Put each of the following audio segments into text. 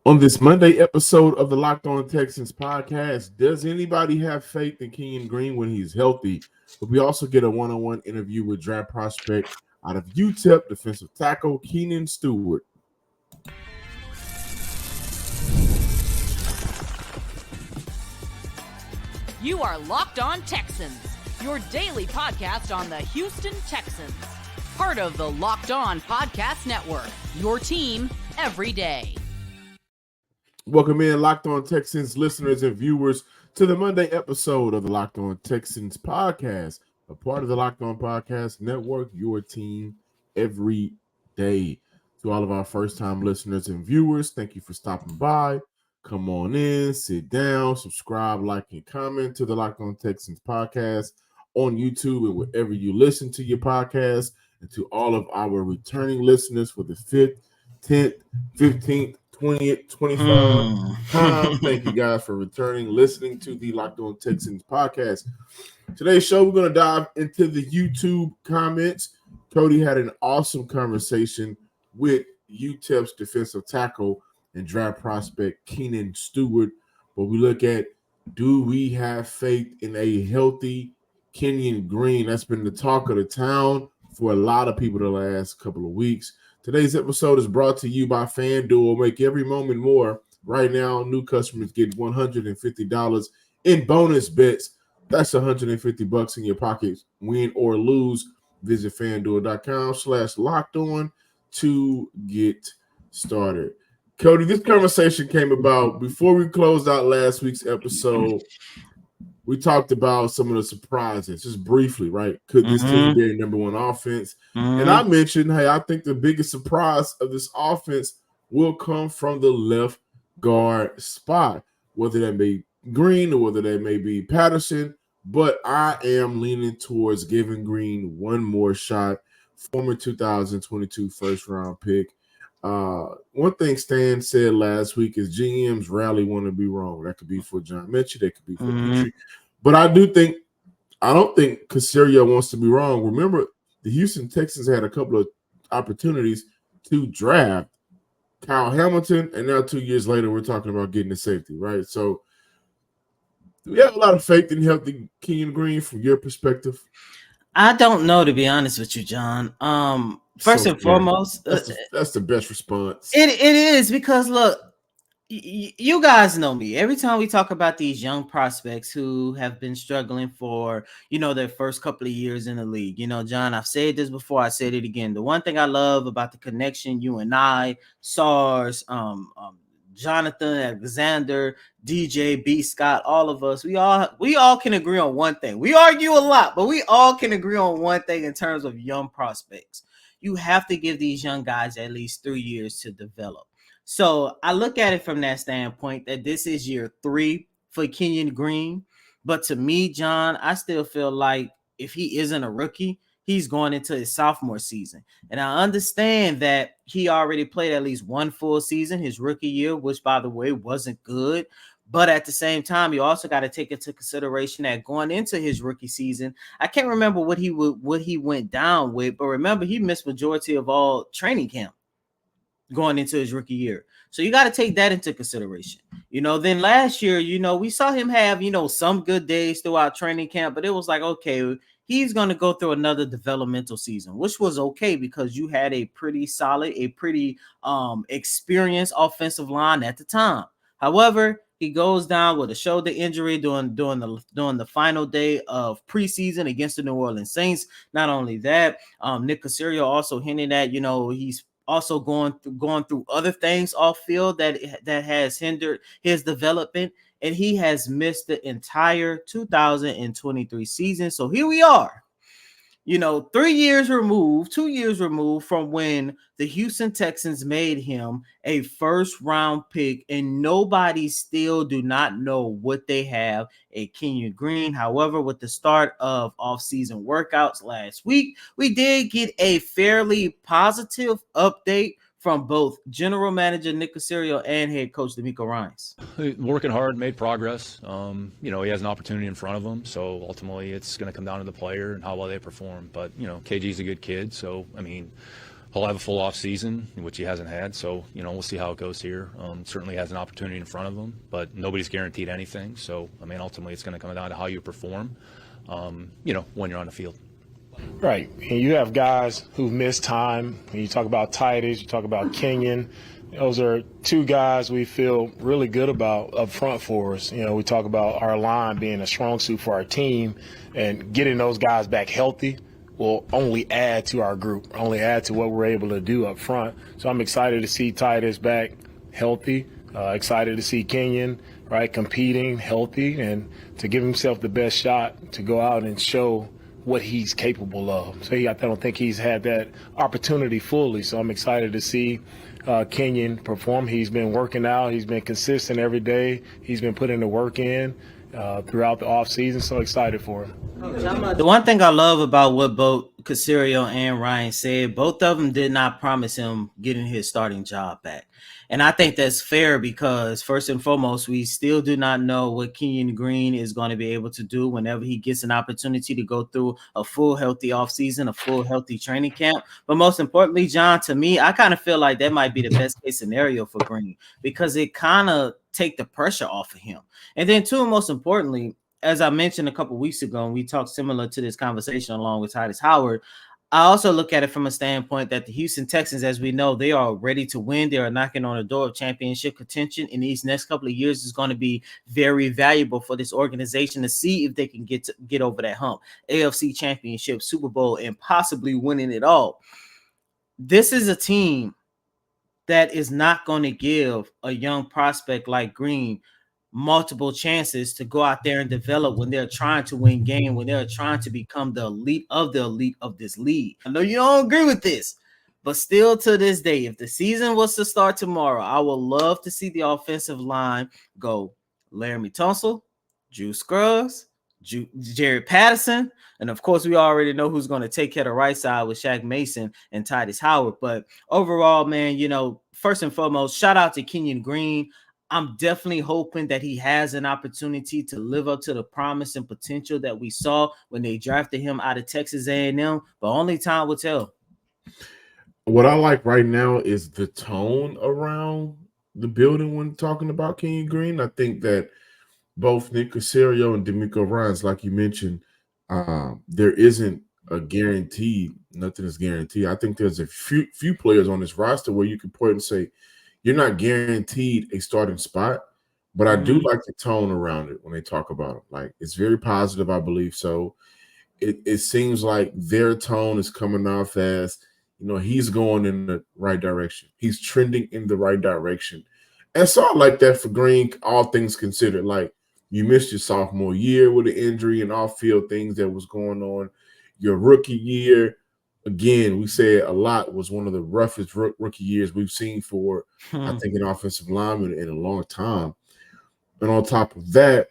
On this Monday episode of the Locked On Texans podcast, does anybody have faith in Kenyon Green when he's healthy? But we also get a one-on-one interview with draft prospect out of UTEP defensive tackle Keenan Stewart. You are Locked On Texans, your daily podcast on the Houston Texans. Part of the Locked On Podcast Network, your team every day. Welcome in, Locked On Texans listeners and viewers, to the Monday episode of the Locked On Texans podcast, a part of the Locked On Podcast Network, your team every day. To all of our first-time listeners and viewers, thank you for stopping by. Come on in, sit down, subscribe, like, and comment to the Locked On Texans podcast on YouTube and wherever you listen to your podcast. And to all of our returning listeners for the 5th, 10th, 15th, 20th, 25th time. Thank you guys for returning, listening to the Locked On Texans podcast. Today's show, we're going to dive into the YouTube comments. Cody had an awesome conversation with UTEP's defensive tackle and draft prospect Keenan Stewart. But we look at, do we have faith in a healthy Kenyon Green? That's been the talk of the town for a lot of people the last couple of weeks. Today's episode is brought to you by FanDuel. Make every moment more. Right now, new customers get $150 in bonus bets. That's $150 in your pocket, win or lose. Visit FanDuel.com/lockedon to get started. Cody, this conversation came about before we closed out last week's episode. We talked about some of the surprises, just briefly, right? Could this team be a number one offense? And I mentioned, hey, I think the biggest surprise of this offense will come from the left guard spot, whether that may be Green or whether that may be Patterson. But I am leaning towards giving Green one more shot, former 2022 first-round pick. One thing Stan said last week is GMs rarely want to be wrong. That could be for John Mitchell, that could be for Petrie. But I don't think Caserio wants to be wrong. Remember, the Houston Texans had a couple of opportunities to draft Kyle Hamilton, and now 2 years later, we're talking about getting a safety, right? So do we have a lot of faith in healthy Kenyon Green from your perspective? I don't know, to be honest with you, John. First and foremost, that's the best response. It is, because look, you guys know me. Every time we talk about these young prospects who have been struggling for, their first couple of years in the league, John, I've said this before, I said it again. The one thing I love about the connection, you and I, SARS, Jonathan, Alexander, DJ, B. Scott, all of us, we all can agree on one thing. We argue a lot, but we all can agree on one thing in terms of young prospects. You have to give these young guys at least 3 years to develop. So I look at it from that standpoint that this is year 3 for Kenyon Green. But to me, John, I still feel like if he isn't a rookie, he's going into his sophomore season. And I understand that he already played at least one full season, his rookie year, which, by the way, wasn't good. But at the same time, you also got to take into consideration that going into his rookie season, I can't remember what he went down with, but remember, he missed majority of all training camp going into his rookie year. So you got to take that into consideration. Then last year, we saw him have, some good days throughout training camp, but it was like, okay, he's going to go through another developmental season, which was okay because you had a pretty solid, a pretty experienced offensive line at the time. However, he goes down with a shoulder injury during the final day of preseason against the New Orleans Saints. Not only that, Nick Caserio also hinted at, he's also going through other things off field that has hindered his development, and he has missed the entire 2023 season. So here we are, 2 years removed from when the Houston Texans made him a first-round pick, and nobody still do not know what they have at Kenyon Green. However, with the start of off-season workouts last week, we did get a fairly positive update from both general manager Nick Caserio and head coach D'Amico Ryans. Working hard, made progress. He has an opportunity in front of him, so ultimately it's going to come down to the player and how well they perform. But, KG's a good kid, so, he'll have a full off season, which he hasn't had. So, we'll see how it goes here. Certainly has an opportunity in front of him, but nobody's guaranteed anything. So, ultimately it's going to come down to how you perform, when you're on the field. Right. And you have guys who've missed time. When you talk about Titus, you talk about Kenyon. Those are two guys we feel really good about up front for us. We talk about our line being a strong suit for our team, and getting those guys back healthy will only add to our group, only add to what we're able to do up front. So I'm excited to see Titus back healthy, excited to see Kenyon, right, competing healthy, and to give himself the best shot to go out and show what he's capable of. So I don't think he's had that opportunity fully. So I'm excited to see Kenyon perform. He's been working out. He's been consistent every day. He's been putting the work in throughout the offseason. So excited for him. The one thing I love about what both Caserio and Ryan said, both of them did not promise him getting his starting job back. And I think that's fair because, first and foremost, we still do not know what Kenyon Green is going to be able to do whenever he gets an opportunity to go through a full healthy offseason, a full healthy training camp. But most importantly, John, to me, I kind of feel like that might be the best case scenario for Green because it kind of take the pressure off of him. And then, two, most importantly, as I mentioned a couple of weeks ago, and we talked similar to this conversation along with Titus Howard, I also look at it from a standpoint that the Houston Texans, as we know, they are ready to win. They are knocking on the door of championship contention. In these next couple of years is going to be very valuable for this organization to see if they can get over that hump. AFC Championship, Super Bowl, and possibly winning it all. This is a team that is not going to give a young prospect like Green multiple chances to go out there and develop when they're trying to win game, when they're trying to become the elite of this league. I know you don't agree with this, but still to this day, if the season was to start tomorrow, I would love to see the offensive line go Laramie Tunsil, Drew Scruggs, Jared Patterson, and of course, we already know who's going to take care of the right side with Shaq Mason and Titus Howard. But overall, man, first and foremost, shout out to Kenyon Green. I'm definitely hoping that he has an opportunity to live up to the promise and potential that we saw when they drafted him out of Texas A&M, but only time will tell. What I like right now is the tone around the building when talking about Kenyon Green. I think that both Nick Caserio and D'Amico Ryans, like you mentioned, there isn't a guarantee. Nothing is guaranteed. I think there's a few players on this roster where you can point and say, you're not guaranteed a starting spot, but I do like the tone around it when they talk about it. Like, it's very positive, I believe. So it seems like their tone is coming off as, he's going in the right direction. He's trending in the right direction. And so I like that for Green, all things considered. Like, you missed your sophomore year with an injury and off-field things that was going on. Your rookie year, again, we said a lot, was one of the roughest rookie years we've seen for, I think, an offensive lineman in a long time. And on top of that,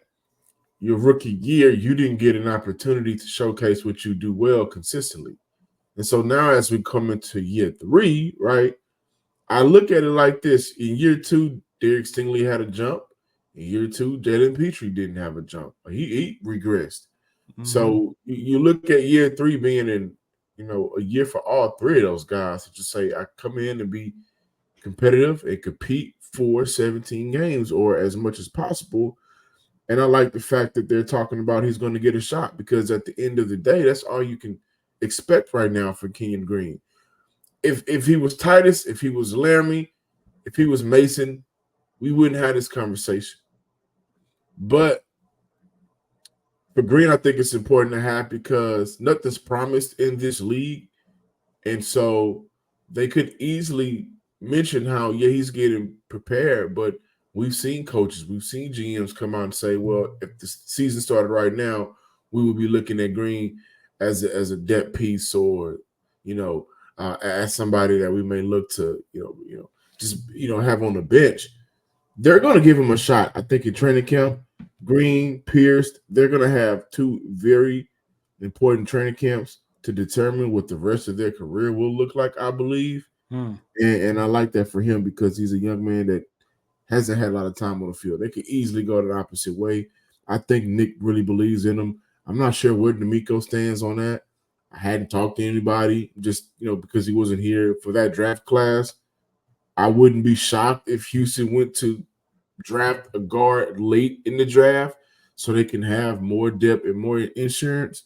your rookie year, you didn't get an opportunity to showcase what you do well consistently. And so now as we come into year 3, right, I look at it like this. In year 2, Derek Stingley had a jump. In year 2, Jalen Petrie didn't have a jump. He regressed. So you look at year 3 being in, a year for all 3 of those guys to just say, I come in and be competitive and compete for 17 games or as much as possible. And I like the fact that they're talking about he's going to get a shot, because at the end of the day, that's all you can expect right now for Kenyon Green. If he was Titus, if he was Laramie, if he was Mason, we wouldn't have this conversation. But for Green, I think it's important to have, because nothing's promised in this league. And so they could easily mention how, he's getting prepared. But we've seen coaches, we've seen GMs come out and say, well, if the season started right now, we would be looking at Green as a depth piece, or, as somebody that we may look to, have on the bench. They're going to give him a shot. I think in training camp, Green, Pierce, they're going to have 2 very important training camps to determine what the rest of their career will look like, I believe. And I like that for him, because he's a young man that hasn't had a lot of time on the field. They could easily go the opposite way. I think Nick really believes in him. I'm not sure where D'Amico stands on that. I hadn't talked to anybody, just because he wasn't here for that draft class. I wouldn't be shocked if Houston went to draft a guard late in the draft so they can have more depth and more insurance.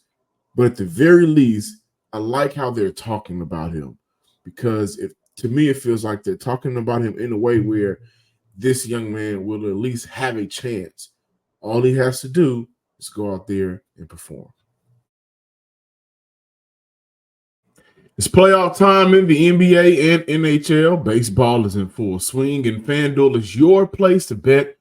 But at the very least, I like how they're talking about him, because to me it feels like they're talking about him in a way where this young man will at least have a chance. All he has to do is go out there and perform. It's playoff time in the NBA and NHL. Baseball is in full swing, and FanDuel is your place to bet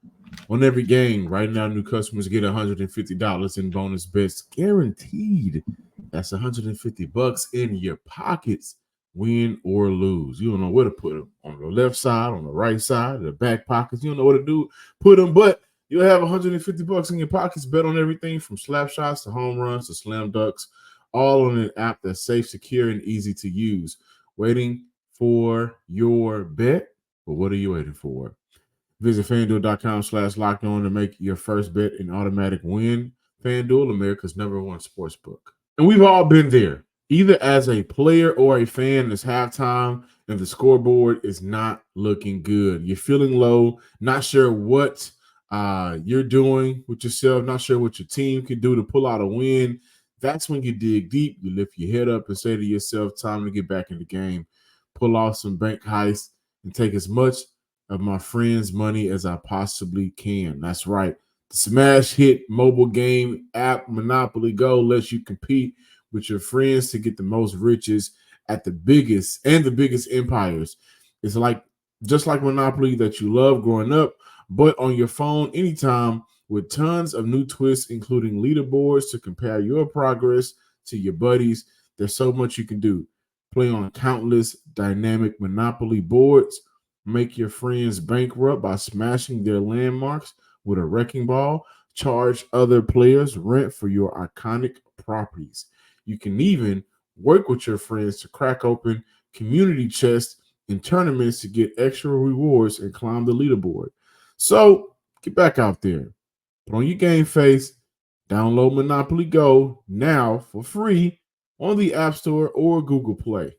on every game. Right now, new customers get $150 in bonus bets guaranteed. That's $150 in your pockets, win or lose. You don't know where to put them, on the left side, on the right side, the back pockets. You don't know what to do, put them, but you'll have $150 in your pockets. Bet on everything from slap shots to home runs to slam dunks, all on an app that's safe, secure, and easy to use. Waiting for your bet? But what are you waiting for? Visit FanDuel.com/lockedon to make your first bet an automatic win. FanDuel, America's #1 sportsbook. And we've all been there, either as a player or a fan. It's halftime and the scoreboard is not looking good. You're feeling low, not sure what you're doing with yourself, not sure what your team can do to pull out a win. That's when you dig deep, you lift your head up and say to yourself, time to get back in the game, pull off some bank heists, and take as much of my friends' money as I possibly can. That's right. The smash hit mobile game app Monopoly Go lets you compete with your friends to get the most riches at the biggest empires. It's just like Monopoly that you love growing up, but on your phone anytime, with tons of new twists, including leaderboards to compare your progress to your buddies. There's so much you can do. Play on countless dynamic Monopoly boards. Make your friends bankrupt by smashing their landmarks with a wrecking ball. Charge other players rent for your iconic properties. You can even work with your friends to crack open community chests in tournaments to get extra rewards and climb the leaderboard. So get back out there. Put on your game face. Download Monopoly Go now for free on the App Store or Google Play.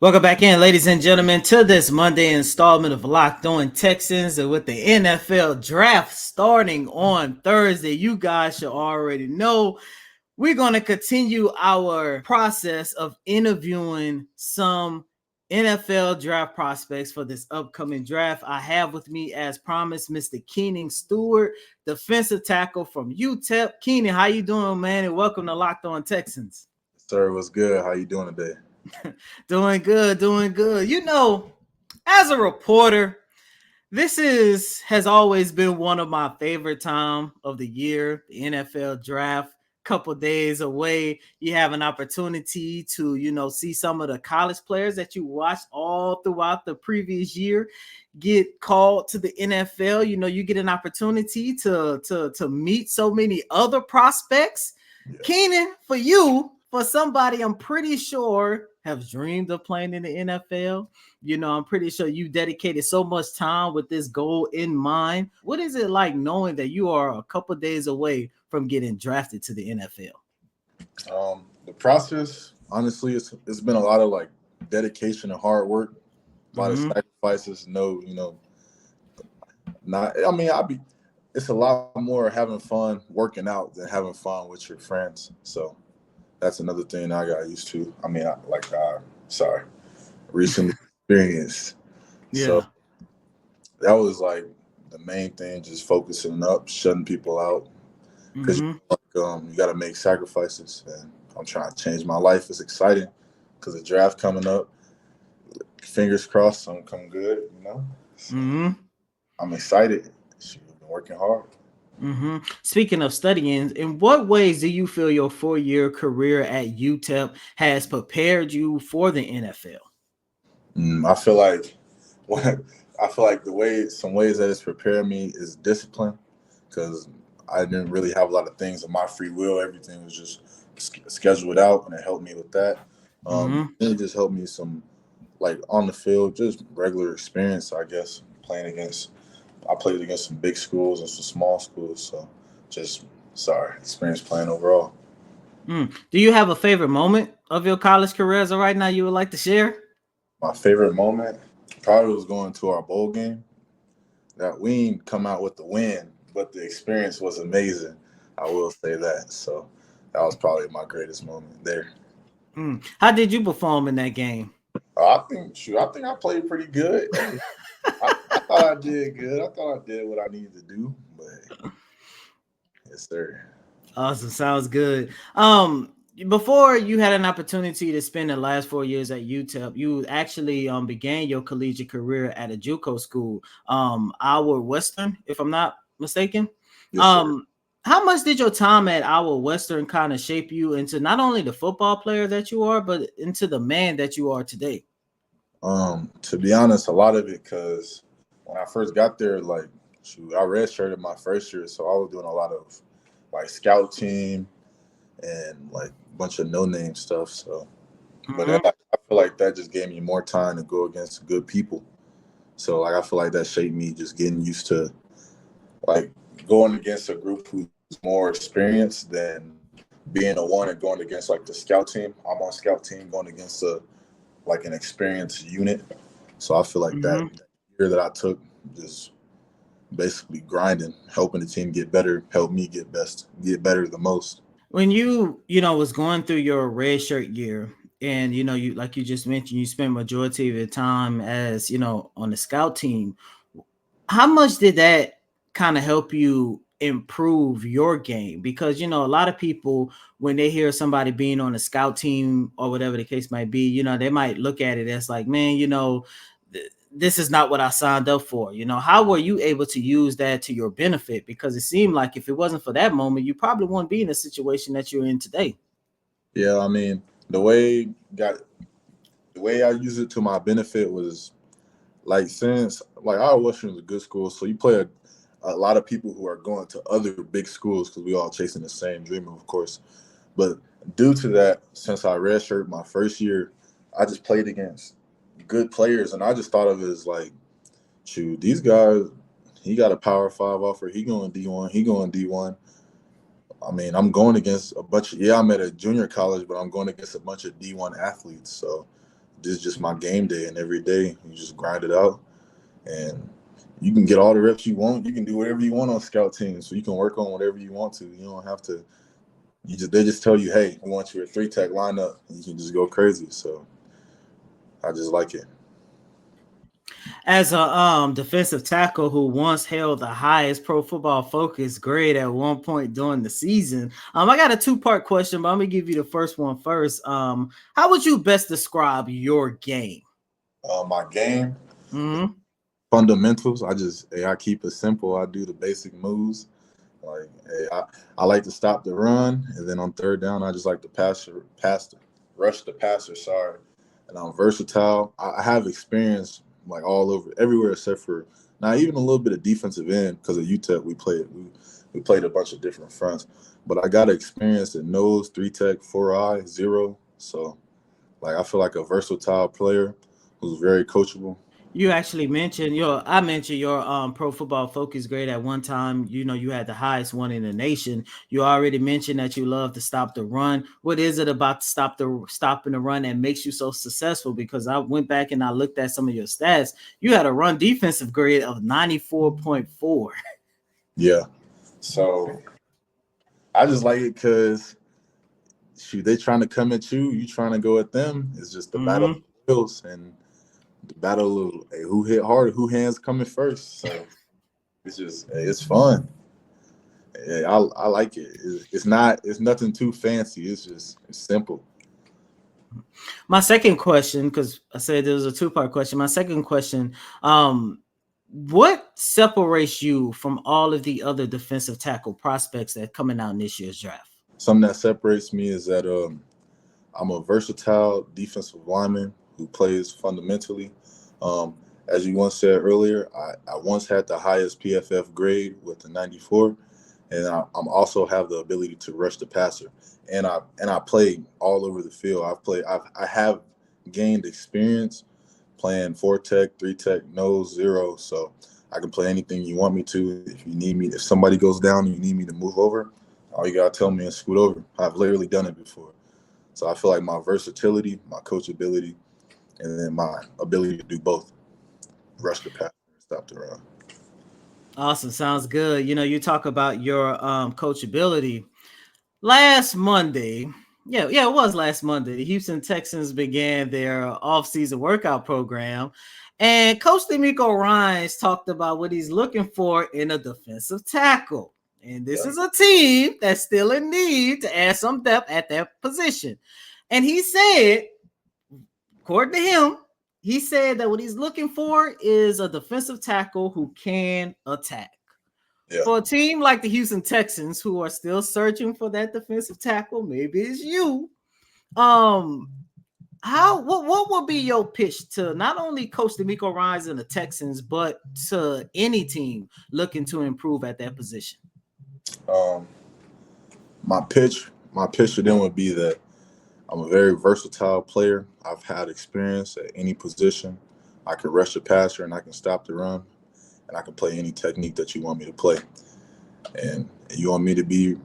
Welcome back in, ladies and gentlemen, to this Monday installment of Locked On Texans. And with the NFL draft starting on Thursday, you guys should already know we're going to continue our process of interviewing some NFL draft prospects for this upcoming draft. I have with me, as promised, Mr. Keenan Stewart, defensive tackle from UTEP. Keenan, how you doing, man? And welcome to Locked On Texans. Sir, what's good? How you doing today? Doing good. As a reporter, this has always been one of my favorite time of the year, the NFL draft. Couple days away, you have an opportunity to see some of the college players that you watched all throughout the previous year get called to the NFL. You get an opportunity to meet so many other prospects. Yeah. Keenan, for somebody I'm pretty sure have dreamed of playing in the NFL, I'm pretty sure you dedicated so much time with this goal in mind. What is it like knowing that you are a couple days away from getting drafted to the NFL? The process, honestly, it's been a lot of dedication and hard work, a lot of sacrifices. It's a lot more having fun working out than having fun with your friends. So that's another thing I got used to. Recently experienced. Yeah. So that was the main thing, just focusing up, shutting people out. Because you got to make sacrifices, and I'm trying to change my life. It's exciting because the draft coming up. Fingers crossed, I'm come good. So I'm excited. I've been working hard. Speaking of studying, in what ways do you feel your 4-year career at UTEP has prepared you for the NFL? I feel like some ways that it's prepared me is discipline, because I didn't really have a lot of things of my free will. Everything was just scheduled out, and it helped me with that. It just helped me some, on the field, just regular experience, I guess, I played against some big schools and some small schools. So experience playing overall. Do you have a favorite moment of your college career as of right now you would like to share? My favorite moment probably was going to our bowl game. That we didn't come out with the win, but the experience was amazing. I will say that. So that was probably my greatest moment there. How did you perform in that game? I think I played pretty good. I thought I did good. I thought I did what I needed to do, but yes, sir. Awesome. Sounds good. Before you had an opportunity to spend the last 4 years at UTEP, you actually began your collegiate career at a JUCO school, Our Western, if I'm not mistaken. Yes, sir. How much did your time at Our Western kind of shape you into not only the football player that you are, but into the man that you are today? To be honest, a lot of it because when I first got there, like, I redshirted my first year, so I was doing a lot of like scout team and like a bunch of no-name stuff. So, but I feel like that just gave me more time to go against good people. So, like, I feel like that shaped me just getting used to like going against a group who's more experienced than being a one and going against like the scout team. I'm on scout team going against an experienced unit. So I feel like that year that I took just basically grinding, helping the team get better, helped me get better the most. When you was going through your red shirt year, and you, like you just mentioned, you spent majority of your time as on the scout team, how much did that kind of help you improve your game? Because a lot of people, when they hear somebody being on a scout team or whatever the case might be, they might look at it as like, man, this is not what I signed up for. How were you able to use that to your benefit? Because it seemed like if it wasn't for that moment, you probably wouldn't be in the situation that you're in today. Yeah, I mean, the way I use it to my benefit was like, since like our Western is a good school, so you play a lot of people who are going to other big schools because we all chasing the same dream, of course. But due to that, since I redshirted my first year, I just played against good players, and I just thought of it as like, shoot, these guys, he got a Power 5 offer, he going D1, he going D1. I mean, I'm going against I'm at a junior college, but I'm going against a bunch of D1 athletes. So this is just my game day, and every day you just grind it out, and you can get all the reps you want. You can do whatever you want on scout teams, so you can work on whatever you want to. You don't have to. They just tell you, hey, we want you at 3-tech lineup, and you can just go crazy. So I just like it. As a defensive tackle who once held the highest Pro Football Focus grade at one point during the season, I got a 2-part question, but I'm gonna give you the first one first. How would you best describe your game? My game, fundamentals. I keep it simple. I do the basic moves. Like, I like to stop the run, and then on third down, I just like to rush the passer. Sorry, and I'm versatile. I have experience like all over, everywhere except for now, even a little bit of defensive end because at UTEP we played a bunch of different fronts. But I got experience in nose, 3-tech, 4-eye, 0. So, like, I feel like a versatile player who's very coachable. You actually mentioned your Pro Football Focus grade at one time. You had the highest one in the nation. You already mentioned that you love to stop the run. What is it about stopping the run that makes you so successful? Because I went back and I looked at some of your stats. You had a run defensive grade of 94.4. Yeah. So I just like it because they trying to come at you, you trying to go at them. It's just the battle of the wheels and the battle of who hit harder, who hands coming first. So it's fun. I like it. It's nothing too fancy. It's simple. My second question, because I said there was a 2-part question. My second question, what separates you from all of the other defensive tackle prospects that are coming out in this year's draft? Something that separates me is that I'm a versatile defensive lineman who plays fundamentally. As you once said earlier, I once had the highest PFF grade with the 94, and I'm also have the ability to rush the passer. And I play all over the field. I have gained experience playing 4-tech, 3-tech, nose, 0. So I can play anything you want me to. If somebody goes down and you need me to move over, All you gotta tell me is scoot over. I've literally done it before. So I feel like my versatility, my coachability, and then my ability to do both, rush the pass and stop the run. Awesome. Sounds good. You talk about your coachability. Last Monday, it was last Monday, the Houston Texans began their off-season workout program, and Coach D'Amico Ryans talked about what he's looking for in a defensive tackle. And this is a team that's still in need to add some depth at that position. And he said, according to him, he said that what he's looking for is a defensive tackle who can attack. Yeah. For a team like the Houston Texans, who are still searching for that defensive tackle, maybe it's you. What would be your pitch to not only Coach D'Amico Ryans and the Texans, but to any team looking to improve at that position? My pitch to them would be that I'm a very versatile player. I've had experience at any position. I can rush the passer and I can stop the run, and I can play any technique that you want me to play. And you want me to be,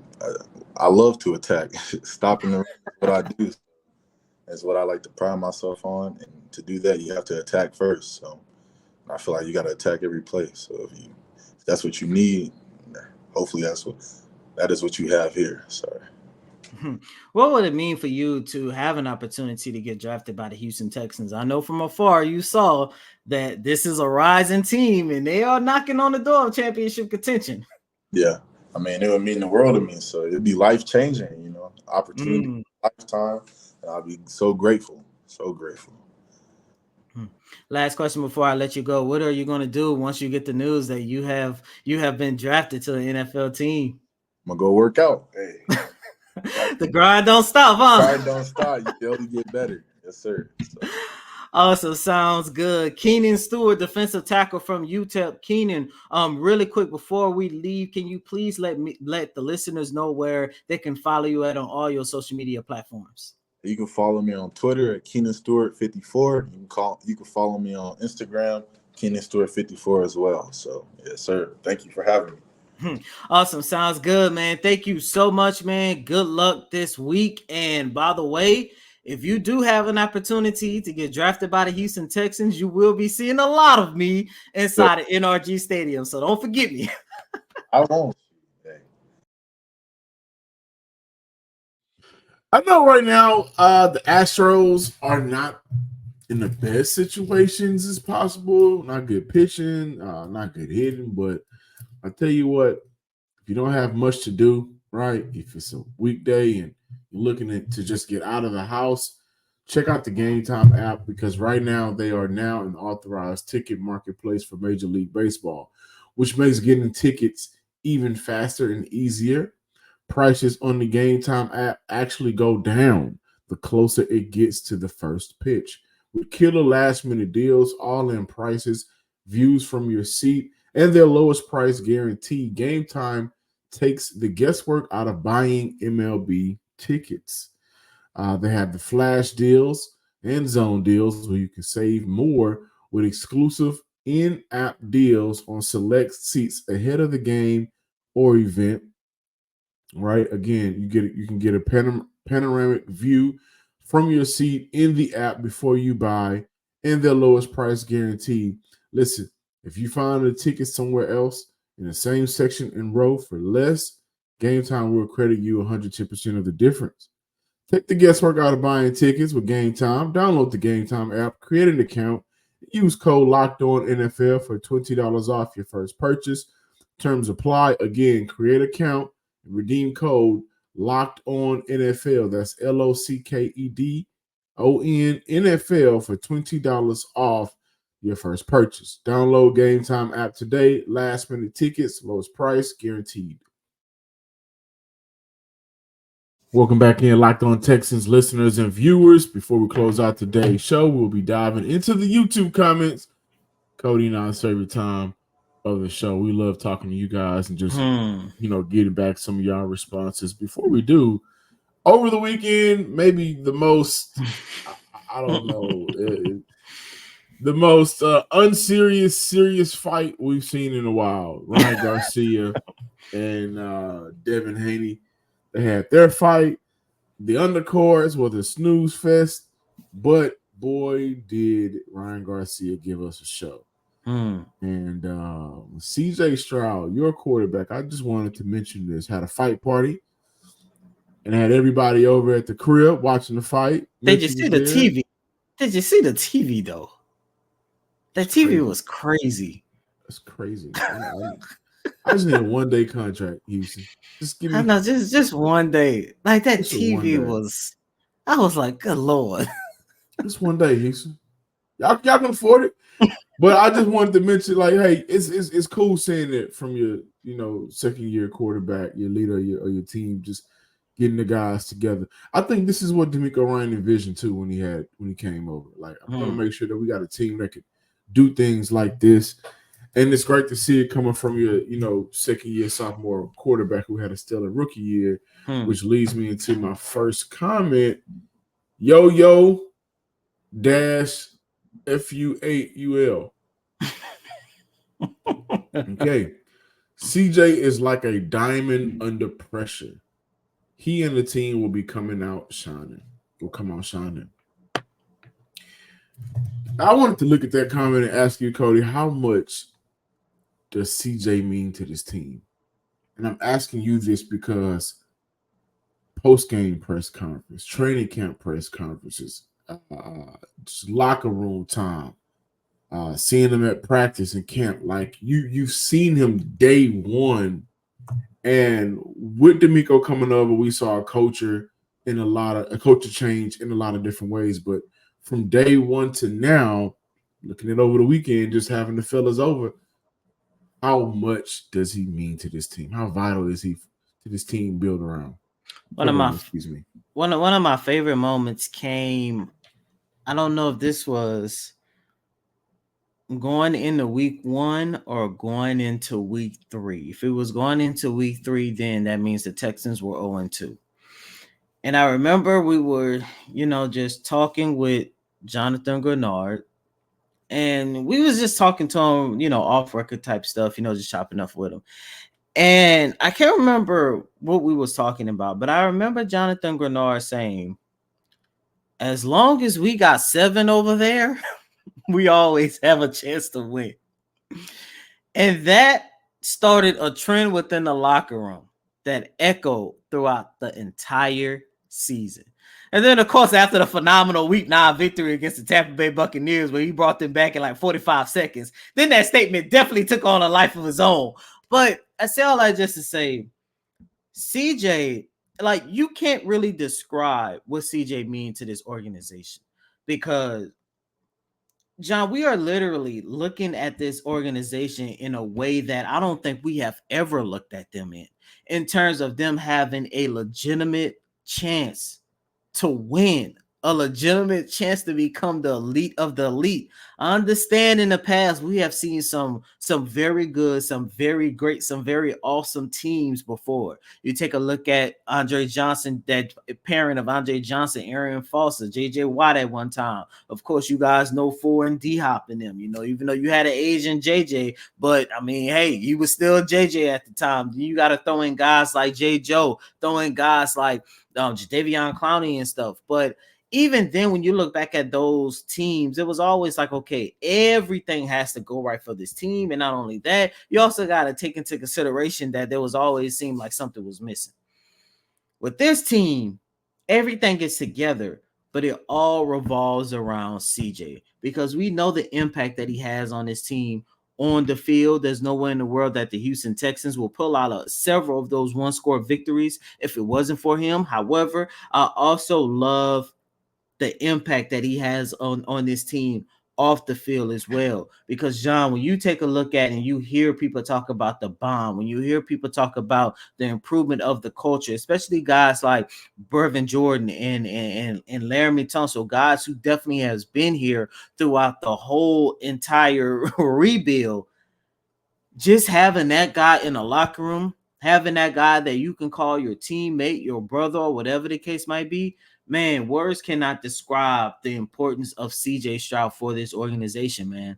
I love to attack. Stopping the run is what I do. That's what I like to pride myself on. And to do that, you have to attack first. So I feel like you got to attack every play. So if that's what you need, hopefully that is what you have here. Sorry. What would it mean for you to have an opportunity to get drafted by the Houston Texans? I know from afar you saw that this is a rising team and they are knocking on the door of championship contention. Yeah. I mean, it would mean the world to me. So it'd be life-changing, opportunity, lifetime. And I'll be so grateful, so grateful. Last question before I let you go. What are you going to do once you get the news that you have been drafted to the NFL team? I'm going to go work out. Hey. The grind don't stop, huh? Grind don't stop. You only get better. Yes, sir. So. Also sounds good. Keenan Stewart, defensive tackle from UTEP. Keenan, really quick before we leave, can you please let the listeners know where they can follow you at on all your social media platforms? You can follow me on Twitter at Keenan Stewart 54. You can follow me on Instagram, Keenan Stewart 54 as well. So yes, sir. Thank you for having me. Awesome. Sounds good, man. Thank you so much, man. Good luck this week. And by the way, if you do have an opportunity to get drafted by the Houston Texans, you will be seeing a lot of me inside of NRG Stadium. So don't forget me. I won't. I know right now the Astros are not in the best situations as possible. Not good pitching, not good hitting. But I tell you what, if you don't have much to do, right? If it's a weekday and you're looking to just get out of the house, check out the Game Time app, because right now they are now an authorized ticket marketplace for Major League Baseball, which makes getting tickets even faster and easier. Prices on the Game Time app actually go down the closer it gets to the first pitch. With killer last-minute deals, all-in prices, views from your seat, and their lowest price guarantee, Game Time takes the guesswork out of buying MLB tickets. They have the flash deals and zone deals where you can save more with exclusive in-app deals on select seats ahead of the game or event. Right? Again, you can get a panoramic view from your seat in the app before you buy, and their lowest price guarantee. Listen, if you find a ticket somewhere else in the same section and row for less, Game Time will credit you 110% of the difference. Take the guesswork out of buying tickets with Game Time. Download the Game Time app, create an account, use code LOCKEDONNFL for $20 off your first purchase. Terms apply. Again, create an account and redeem code LOCKEDONNFL. That's LOCKEDON NFL for $20 off your first purchase. Download Game Time app today. Last minute tickets, lowest price guaranteed. Welcome back in, Locked On Texans listeners and viewers. Before we close out today's show, we'll be diving into the YouTube comments. Cody and I's favorite time of the show. We love talking to you guys and just, getting back some of y'all responses. Before we do, over the weekend, maybe the most, I don't know, the most serious fight we've seen in a while. Ryan Garcia and Devin Haney. They had their fight. The undercards was a snooze fest, but boy, did Ryan Garcia give us a show. And CJ Stroud, your quarterback, I just wanted to mention this, had a fight party and had everybody over at the crib watching the fight. Did you see the TV? Did you see the TV, though? That TV was crazy. That's crazy. I just need a one-day contract, Houston. Just give me. I know, just one day. Like that TV was. I was like, good Lord. Just one day, Houston. Y'all can afford it. But I just wanted to mention, like, hey, it's cool saying it from your, second year quarterback, your leader of your team, just getting the guys together. I think this is what DeMeco Ryan envisioned too when he came over. Like, I'm gonna make sure that we got a team that could do things like this. And it's great to see it coming from your, second year sophomore quarterback who had a stellar rookie year, which leads me into my first comment. Yo dash FU8UL. Okay. CJ is like a diamond under pressure. He and the team will come out shining. I wanted to look at that comment and ask you, Cody, how much does CJ mean to this team? And I'm asking you this because post-game press conference, training camp press conferences, just locker room time, seeing him at practice and camp, like you've seen him day one. And with DeMeco coming over, we saw a culture change in a lot of different ways. But from day one to now, looking at over the weekend, just having the fellas over, how much does he mean to this team? How vital is he to this team built around? One of my favorite moments came. I don't know if this was going into week 1 or going into week 3. If it was going into week 3, then that means the Texans were 0-2. And I remember we were, just talking with Jonathan Grenard, and we was just talking to him, off record type stuff, just chopping up with him. And I can't remember what we was talking about, but I remember Jonathan Grenard saying, as long as we got 7 over there, we always have a chance to win. And that started a trend within the locker room that echoed throughout the entire season. And then, of course, after the phenomenal week 9 victory against the Tampa Bay Buccaneers, where he brought them back in like 45 seconds, then that statement definitely took on a life of his own. But I say all that just to say, CJ, like, you can't really describe what CJ means to this organization, because John, we are literally looking at this organization in a way that I don't think we have ever looked at them in terms of them having a legitimate chance to win, a legitimate chance to become the elite of the elite. I understand in the past we have seen some very good, some very great, some very awesome teams before. You take a look at Andre Johnson, that parent of Andre Johnson, Arian Foster, JJ Watt at one time. Of course, you guys know Ford and D-Hop in them, even though you had an Asian JJ, but I mean, hey, he was still JJ at the time. You got to throw in guys like J. Joe, throw in guys like Jadeveon Clowney and stuff. But even then, when you look back at those teams, it was always like, okay, everything has to go right for this team. And not only that, you also got to take into consideration that there was always seemed like something was missing. With this team, everything gets together, but it all revolves around CJ, because we know the impact that he has on this team on the field. There's no way in the world that the Houston Texans will pull out several of those one-score victories if it wasn't for him. However, I also love the impact that he has on this team off the field as well. Because, John, when you take a look at and you hear people talk about the bond, when you hear people talk about the improvement of the culture, especially guys like Brevin Jordan and Laramie Tunsil, guys who definitely has been here throughout the whole entire rebuild, just having that guy in the locker room, having that guy that you can call your teammate, your brother, or whatever the case might be, man, words cannot describe the importance of CJ Stroud for this organization, man.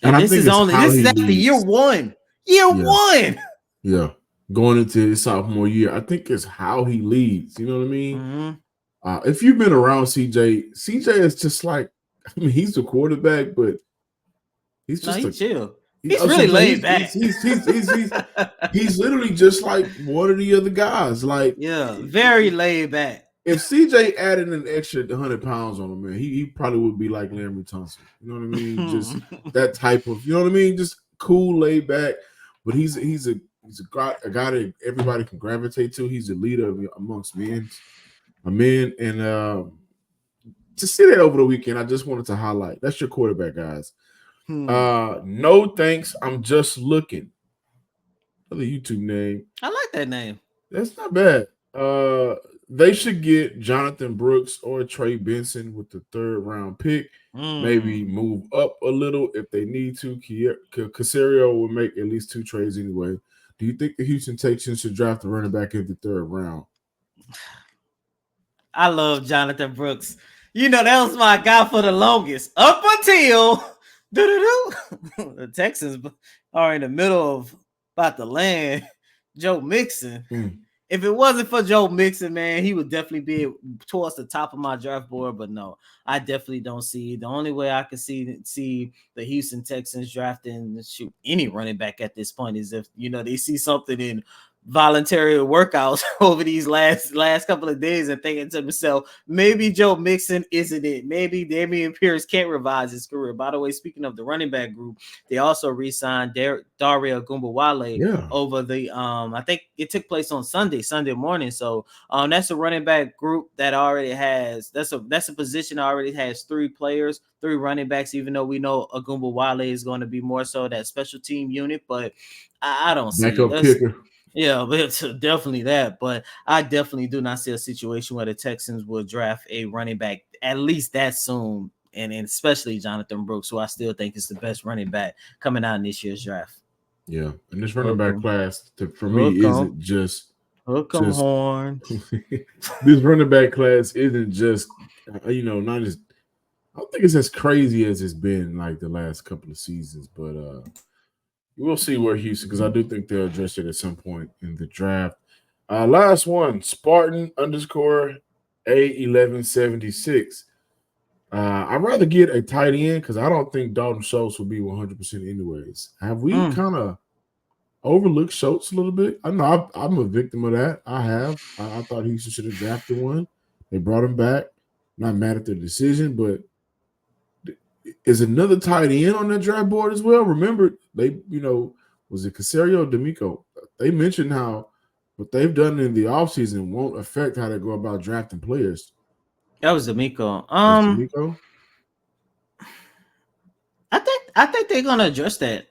And this is after year one. Year one. Yeah. going into his sophomore year. I think it's how he leads. You know what I mean? Mm-hmm. If you've been around CJ is just like, I mean, he's the quarterback, but he's just He's chill. He's that's what really I'm saying. laid back. He's literally just like one of the other guys. Like, yeah, very laid back. If CJ added an extra 100 pounds on him, man, he probably would be like Larry Tunsil. You know what I mean? Just that type of, you know what I mean? Just cool, laid back. But he's a guy that everybody can gravitate to. He's a leader amongst men. And to see that over the weekend, I just wanted to highlight. That's your quarterback, guys. No thanks. I'm just looking. Another YouTube name. I like that name. That's not bad. They should get Jonathan Brooks or Trey Benson with the 3rd round pick. Maybe move up a little if they need to. Caserio will make at least 2 trades anyway. Do you think the Houston Texans should draft a running back in the 3rd round? I love Jonathan Brooks. You know, that was my guy for the longest. Up until the Texans are in the middle of about to land Joe Mixon. If it wasn't for Joe Mixon, man, he would definitely be towards the top of my draft board. But no, I definitely don't see. The only way I can see the Houston Texans drafting any running back at this point is if, you know, they see something in voluntary workouts over these last couple of days and thinking to themselves, maybe Joe Mixon isn't it. Maybe Dameon Pierce can't revise his career. By the way, speaking of the running back group, they also re-signed Dario Gumbawale over the I think it took place on Sunday morning. So that's a running back group that already has that's a position that already has 3 players, 3 running backs, even though we know Gumbawale is going to be more so that special team unit, but I don't see backup kicker. Yeah, but it's definitely that. But I definitely do not see a situation where the Texans will draft a running back at least that soon, and especially Jonathan Brooks, who I still think is the best running back coming out in this year's draft. Yeah, and this running back class for me isn't just horn. This running back class isn't just not as, I don't think it's as crazy as it's been like the last couple of seasons, but we'll see where Houston, because I do think they'll address it at some point in the draft. Last one, Spartan _ A1176. I'd rather get a tight end because I don't think Dalton Schultz will be 100% anyways. Have we kind of overlooked Schultz a little bit? I know I'm a victim of that. I thought Houston should have drafted one. They brought him back. Not mad at their decision, but is another tight end on that draft board as well? Remember, they, was it Caserio or D'Amico? They mentioned how what they've done in the offseason won't affect how they go about drafting players. That was D'Amico. D'Amico? I think they're gonna address that.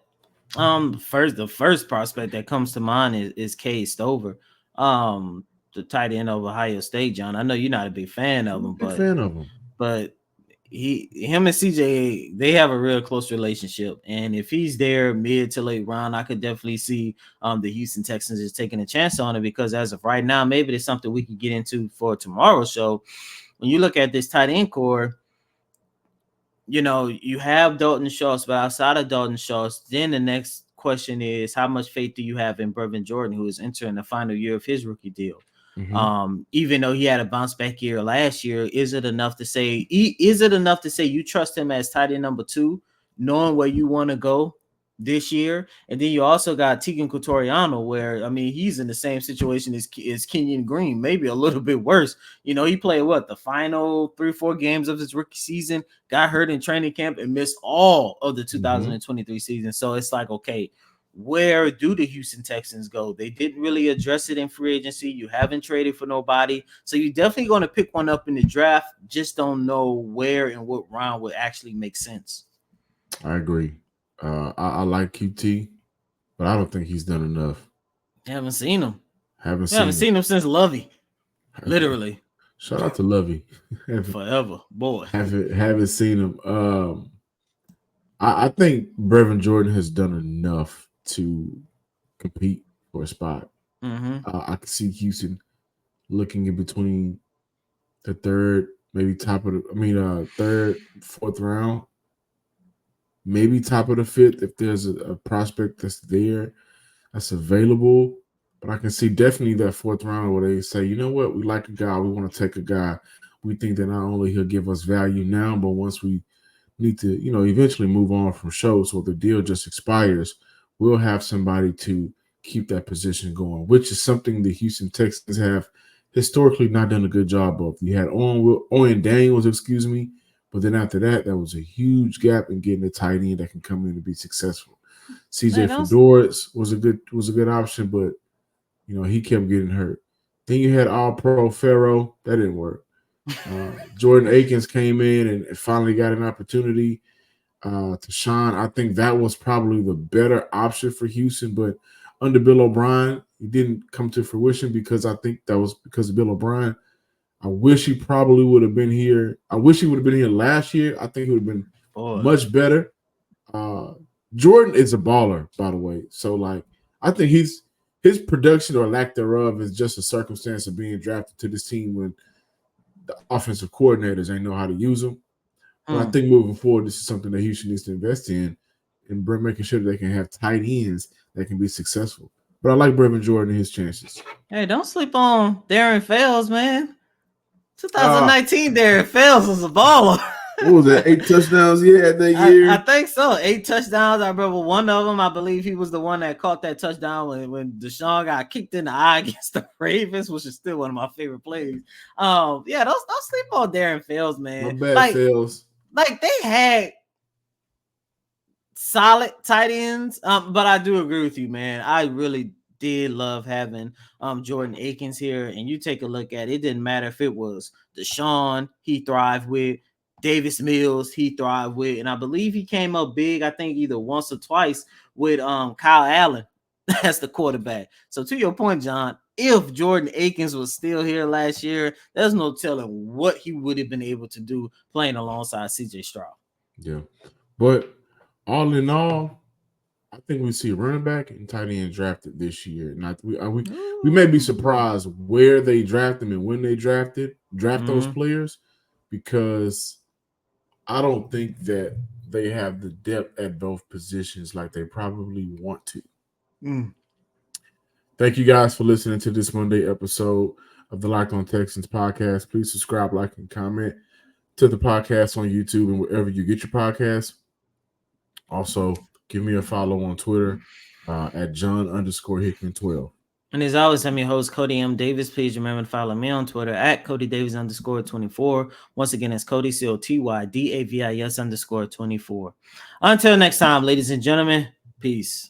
The first prospect that comes to mind is Cade Stover, the tight end of Ohio State. John, I know you're not a big fan of him, but him and CJ, they have a real close relationship, and if he's there mid to late round, I could definitely see the Houston Texans is taking a chance on it, because as of right now, maybe there's something we can get into for tomorrow's show. When you look at this tight end core, you have Dalton Schultz, but outside of Dalton Schultz, then the next question is, how much faith do you have in Brevin Jordan, who is entering the final year of his rookie deal? Even though he had a bounce back year last year, is it enough to say you trust him as tight end number 2, knowing where you want to go this year? And then you also got Tegan Cotoriano, where he's in the same situation as Kenyon Green, maybe a little bit worse. He played the final 3-4 games of his rookie season, got hurt in training camp, and missed all of the 2023 season. So it's like, okay, where do the Houston Texans go? They didn't really address it in free agency. You haven't traded for nobody. So you're definitely going to pick one up in the draft. Just don't know where and what round would actually make sense. I agree. I like QT, but I don't think he's done enough. Haven't seen him. Haven't seen him since Lovey. Literally. Shout out to Lovey. Forever, boy. Haven't seen him. I think Brevin Jordan has done enough to compete for a spot. I can see Houston looking in between the third, maybe third, 4th round, maybe top of the 5th if there's a prospect that's there, that's available. But I can see definitely that fourth round where they say, you know what, we like a guy, we want to take a guy. We think that not only he'll give us value now, but once we need to, eventually move on from shows or the deal just expires, we'll have somebody to keep that position going, which is something the Houston Texans have historically not done a good job of. You had Owen Daniels, but then after that, there was a huge gap in getting a tight end that can come in and be successful. CJ Fedorowicz was a good option, but he kept getting hurt. Then you had All-Pro Pharaoh. That didn't work. Jordan Akins came in and finally got an opportunity to shine. I think that was probably the better option for Houston, but under Bill O'Brien, it didn't come to fruition because I think that was because of Bill O'Brien. I wish he probably would have been here. I wish he would have been here last year. I think he would have been much better. Jordan is a baller, by the way. So, I think his production or lack thereof is just a circumstance of being drafted to this team when the offensive coordinators ain't know how to use them. But I think moving forward, this is something that Houston needs to invest in and making sure that they can have tight ends that can be successful. But I like Brevin Jordan and his chances. Hey, don't sleep on Darren Fells, man. 2019 Darren Fells was a baller. What was that? 8 touchdowns he had that year? I think so. 8 touchdowns. I remember one of them. I believe he was the one that caught that touchdown when Deshaun got kicked in the eye against the Ravens, which is still one of my favorite plays. Don't sleep on Darren Fells, man. My bad, Fells. They had solid tight ends, but I do agree with you, man. I really did love having Jordan Akins here, and you take a look at it. It didn't matter if it was Deshaun, he thrived with. Davis Mills, he thrived with, and I believe he came up big, I think either once or twice with Kyle Allen as the quarterback. So to your point, John, if Jordan Akins was still here last year, there's no telling what he would have been able to do playing alongside CJ Stroud. Yeah. But all in all, I think we see running back and tight end drafted this year. And we may be surprised where they draft them and when they draft those players, because I don't think that they have the depth at both positions like they probably want to. Thank you guys for listening to this Monday episode of the Locked On Texans podcast. Please subscribe, like, and comment to the podcast on YouTube and wherever you get your podcasts. Also, give me a follow on Twitter at John_Hickman12. And as always, I'm your host, Cody M. Davis. Please remember to follow me on Twitter at CodyDavis_24. Once again, it's Cody, COTYDAVIS_24. Until next time, ladies and gentlemen, peace.